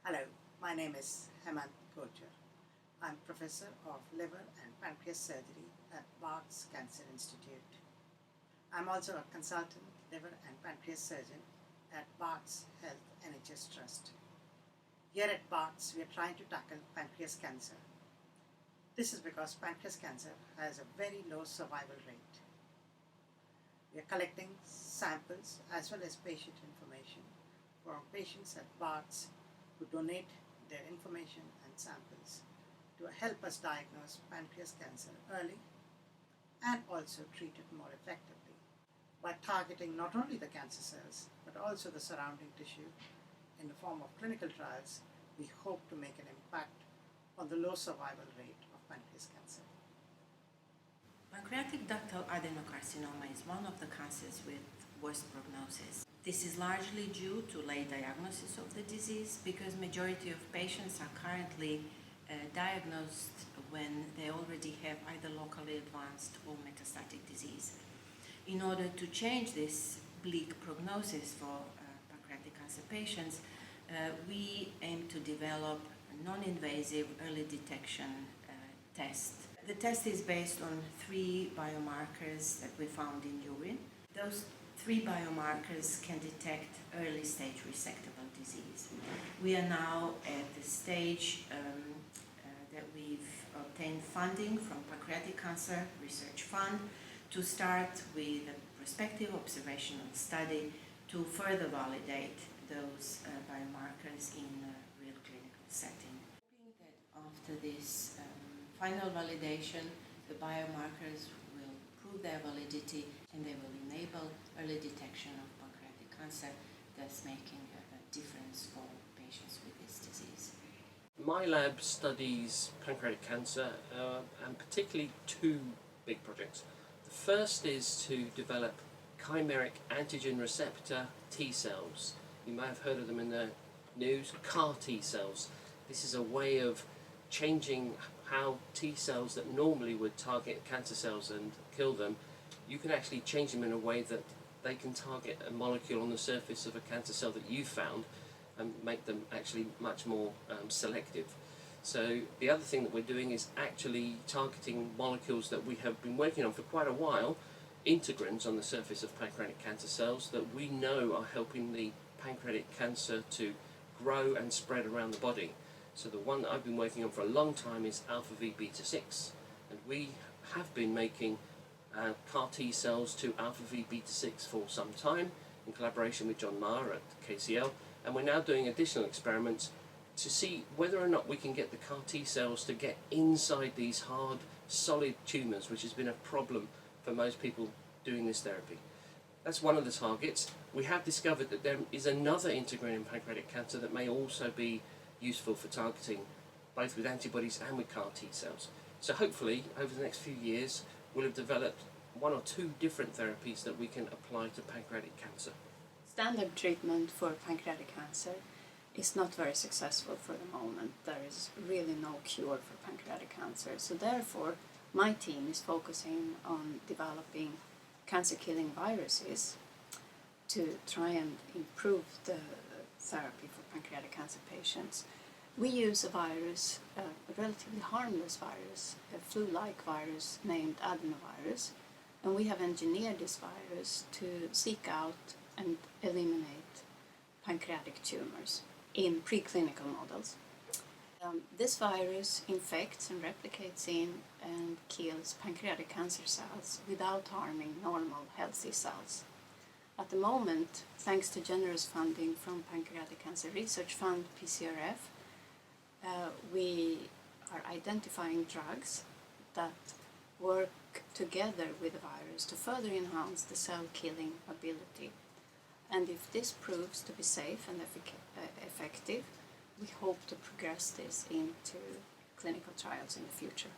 Hello, my name is Hemant Kocher. I'm Professor of Liver and Pancreas Surgery at Barts Cancer Institute. I'm also a consultant liver and pancreas surgeon at Barts Health NHS Trust. Here at Barts, we are trying to tackle pancreas cancer. This is because pancreas cancer has a very low survival rate. We are collecting samples as well as patient information from patients at Barts who donate their information and samples to help us diagnose pancreas cancer early and also treat it more effectively by targeting not only the cancer cells but also the surrounding tissue in the form of clinical trials. We hope to make an impact on the low survival rate of pancreas cancer. Pancreatic ductal adenocarcinoma is one of the cancers with worst prognosis. This is largely due to late diagnosis of the disease because majority of patients are currently diagnosed when they already have either locally advanced or metastatic disease. In order to change this bleak prognosis for pancreatic cancer patients, we aim to develop a non-invasive early detection test. The test is based on 3 biomarkers that we found in urine. Those 3 biomarkers can detect early stage resectable disease. We are now at the stage that we've obtained funding from Pancreatic Cancer Research Fund to start with a prospective observational study to further validate those biomarkers in a real clinical setting. Hoping that after this final validation, the biomarkers will prove their validity and they will enable early detection of pancreatic cancer, thus making a difference for patients with this disease. My lab studies pancreatic cancer and particularly 2 big projects. The first is to develop chimeric antigen receptor T cells. You may have heard of them in the news, CAR T cells. This is a way of changing how T cells that normally would target cancer cells and kill them, you can actually change them in a way that they can target a molecule on the surface of a cancer cell that you found and make them actually much more selective. So the other thing that we're doing is actually targeting molecules that we have been working on for quite a while, integrins on the surface of pancreatic cancer cells that we know are helping the pancreatic cancer to grow and spread around the body. So the one that I've been working on for a long time is alpha V beta 6, and we have been making CAR T cells to alpha V beta 6 for some time in collaboration with John Maher at KCL, and we're now doing additional experiments to see whether or not we can get the CAR T cells to get inside these hard, solid tumours, which has been a problem for most people doing this therapy. That's one of the targets. We have discovered that there is another integrin in pancreatic cancer that may also be useful for targeting both with antibodies and with CAR T cells. So hopefully over the next few years we'll have developed 1 or 2 different therapies that we can apply to pancreatic cancer. Standard treatment for pancreatic cancer is not very successful for the moment. There is really no cure for pancreatic cancer, so therefore my team is focusing on developing cancer-killing viruses to try and improve the therapy for pancreatic cancer patients. We use a virus, a relatively harmless virus, a flu-like virus named adenovirus, and we have engineered this virus to seek out and eliminate pancreatic tumors in preclinical models. This virus infects and replicates in and kills pancreatic cancer cells without harming normal healthy cells. At the moment, thanks to generous funding from Pancreatic Cancer Research Fund, PCRF, we are identifying drugs that work together with the virus to further enhance the cell-killing ability. And if this proves to be safe and effective, we hope to progress this into clinical trials in the future.